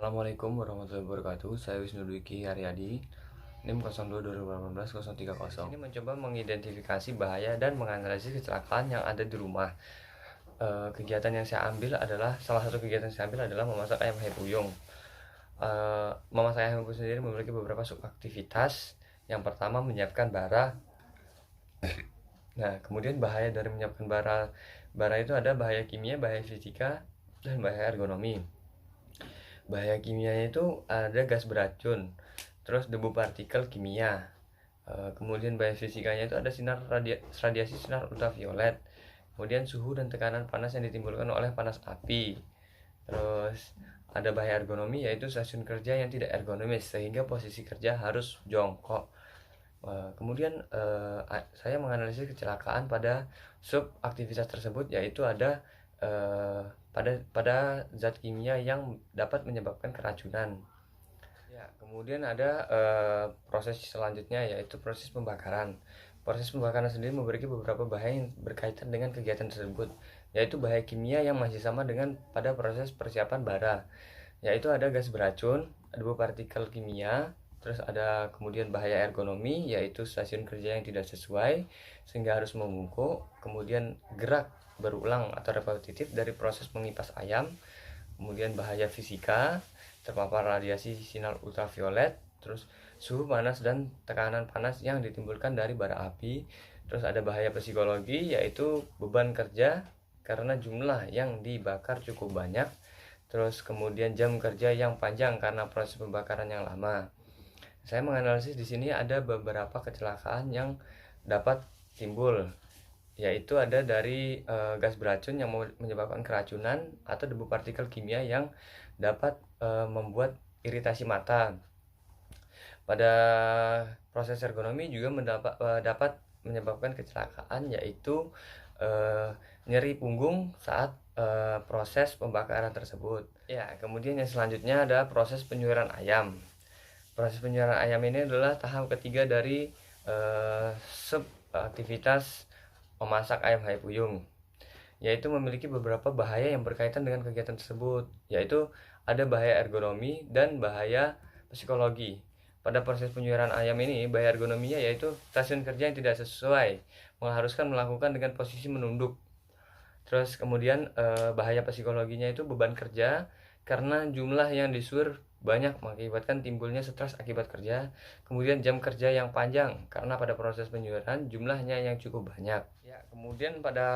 Assalamualaikum warahmatullahi wabarakatuh. Saya Wisnu Dwiki Haryadi, NIM 02 2018 030. Ini mencoba mengidentifikasi bahaya dan menganalisis kecelakaan yang ada di rumah. Kegiatan yang saya ambil adalah salah satu kegiatan yang saya ambil adalah memasak ayam puyung. Memasak ayam puyung sendiri memiliki beberapa subaktivitas. Yang pertama, menyiapkan bara. Nah, kemudian bahaya dari menyiapkan bara. Bara itu ada bahaya kimia, bahaya fisika, dan bahaya ergonomi. Bahaya kimianya itu ada gas beracun, terus debu partikel kimia. Kemudian bahaya fisikanya itu ada radiasi sinar ultraviolet, kemudian suhu dan tekanan panas yang ditimbulkan oleh panas api. Terus ada bahaya ergonomi, yaitu stasiun kerja yang tidak ergonomis sehingga posisi kerja harus jongkok. Kemudian saya menganalisis kecelakaan pada sub aktivitas tersebut, yaitu ada pada zat kimia yang dapat menyebabkan keracunan. Ya, kemudian ada proses selanjutnya, yaitu proses pembakaran. Proses pembakaran sendiri memiliki beberapa bahaya yang berkaitan dengan kegiatan tersebut, yaitu bahaya kimia yang masih sama dengan pada proses persiapan bara, yaitu ada gas beracun, debu partikel kimia, terus ada kemudian bahaya ergonomi, yaitu stasiun kerja yang tidak sesuai sehingga harus membungkuk, kemudian gerak berulang atau repetitif dari proses mengipas ayam, kemudian bahaya fisika, terpapar radiasi sinar ultraviolet, terus suhu panas dan tekanan panas yang ditimbulkan dari bara api. Terus ada bahaya psikologi, yaitu beban kerja karena jumlah yang dibakar cukup banyak. Terus kemudian jam kerja yang panjang karena proses pembakaran yang lama. Saya menganalisis di sini ada beberapa kecelakaan yang dapat timbul, yaitu ada dari gas beracun yang menyebabkan keracunan, atau debu partikel kimia yang dapat membuat iritasi mata. Pada proses ergonomi juga dapat menyebabkan kecelakaan, yaitu nyeri punggung saat proses pembakaran tersebut. Ya, kemudian yang selanjutnya ada proses penyuiran ayam. Proses penyuiran ayam ini adalah tahap ketiga dari sub aktivitas memasak ayam puyung, yaitu memiliki beberapa bahaya yang berkaitan dengan kegiatan tersebut, yaitu ada bahaya ergonomi dan bahaya psikologi. Pada proses penyuiran ayam ini, bahaya ergonominya yaitu stasiun kerja yang tidak sesuai, mengharuskan melakukan dengan posisi menunduk. Terus kemudian bahaya psikologinya itu beban kerja karena jumlah yang disuir banyak mengakibatkan timbulnya stres akibat kerja. Kemudian jam kerja yang panjang karena pada proses penyuiran jumlahnya yang cukup banyak. Ya, kemudian pada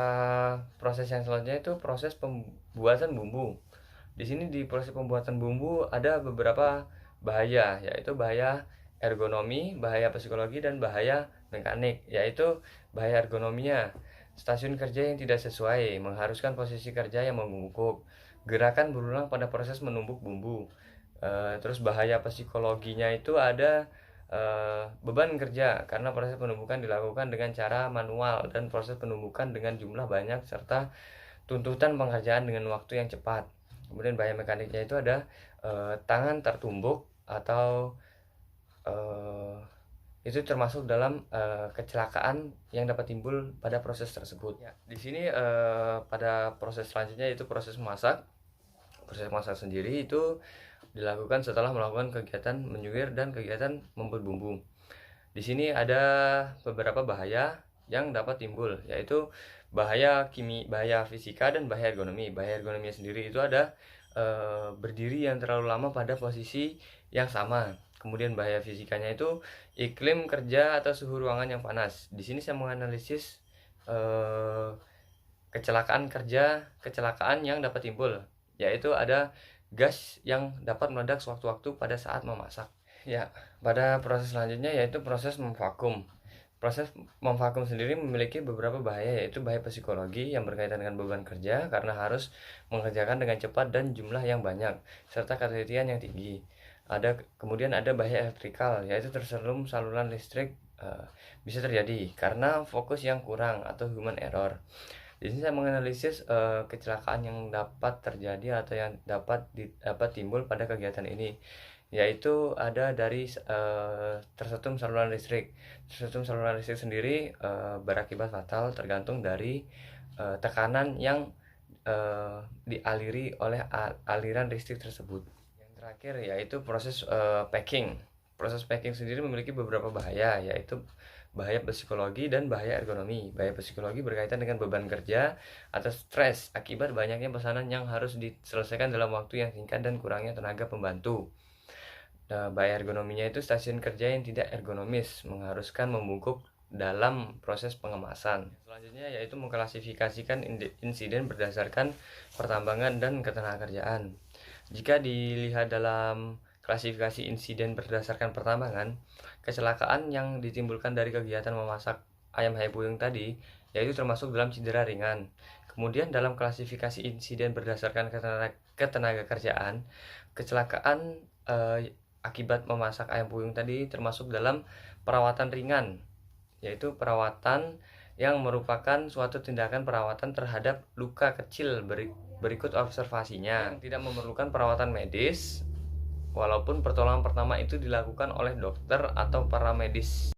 proses yang selanjutnya itu proses pembuatan bumbu. Di sini di proses pembuatan bumbu ada beberapa bahaya, yaitu bahaya ergonomi, bahaya psikologi, dan bahaya mekanik. Yaitu bahaya ergonominya, stasiun kerja yang tidak sesuai, mengharuskan posisi kerja yang membungkuk, gerakan berulang pada proses menumbuk bumbu. Terus bahaya psikologinya itu ada beban kerja karena proses penumbukan dilakukan dengan cara manual dan proses penumbukan dengan jumlah banyak serta tuntutan pengerjaan dengan waktu yang cepat. Kemudian bahaya mekaniknya itu ada tangan tertumbuk atau itu termasuk dalam kecelakaan yang dapat timbul pada proses tersebut. Ya, di sini pada proses selanjutnya yaitu proses memasak. Proses masak sendiri itu dilakukan setelah melakukan kegiatan menyuir dan kegiatan membuat bumbu. Di sini ada beberapa bahaya yang dapat timbul, yaitu bahaya bahaya fisika dan bahaya ergonomi. Bahaya ergonomi sendiri itu ada berdiri yang terlalu lama pada posisi yang sama. Kemudian bahaya fisikanya itu iklim kerja atau suhu ruangan yang panas. Di sini saya menganalisis kecelakaan yang dapat timbul, yaitu ada gas yang dapat meledak sewaktu-waktu pada saat memasak. Ya, pada proses selanjutnya yaitu proses memvakum. Proses memvakum sendiri memiliki beberapa bahaya, yaitu bahaya psikologi yang berkaitan dengan beban kerja karena harus mengerjakan dengan cepat dan jumlah yang banyak, serta ketelitian yang tinggi. Kemudian ada bahaya elektrikal, yaitu terselum saluran listrik bisa terjadi karena fokus yang kurang atau human error. Di sini saya menganalisis kecelakaan yang dapat terjadi atau yang dapat timbul pada kegiatan ini, yaitu ada dari tersetum saluran listrik. Tersetum saluran listrik sendiri berakibat fatal tergantung dari tekanan yang dialiri oleh aliran listrik tersebut. Yang Terakhir yaitu proses packing. Proses packing sendiri memiliki beberapa bahaya, yaitu bahaya psikologi dan bahaya ergonomi. Bahaya psikologi berkaitan dengan beban kerja atau stres akibat banyaknya pesanan yang harus diselesaikan dalam waktu yang singkat dan kurangnya tenaga pembantu. Nah, bahaya ergonominya itu stasiun kerja yang tidak ergonomis, mengharuskan membungkuk dalam proses pengemasan. Selanjutnya yaitu mengklasifikasikan insiden berdasarkan pertambangan dan ketenagakerjaan. Jika dilihat dalam klasifikasi insiden berdasarkan pertambangan, kecelakaan yang ditimbulkan dari kegiatan memasak ayam haypuyung tadi yaitu termasuk dalam cedera ringan. Kemudian dalam klasifikasi insiden berdasarkan ketenagakerjaan, kecelakaan akibat memasak ayam puyung tadi termasuk dalam perawatan ringan, yaitu perawatan yang merupakan suatu tindakan perawatan terhadap luka kecil berikut observasinya yang tidak memerlukan perawatan medis, walaupun pertolongan pertama itu dilakukan oleh dokter atau paramedis.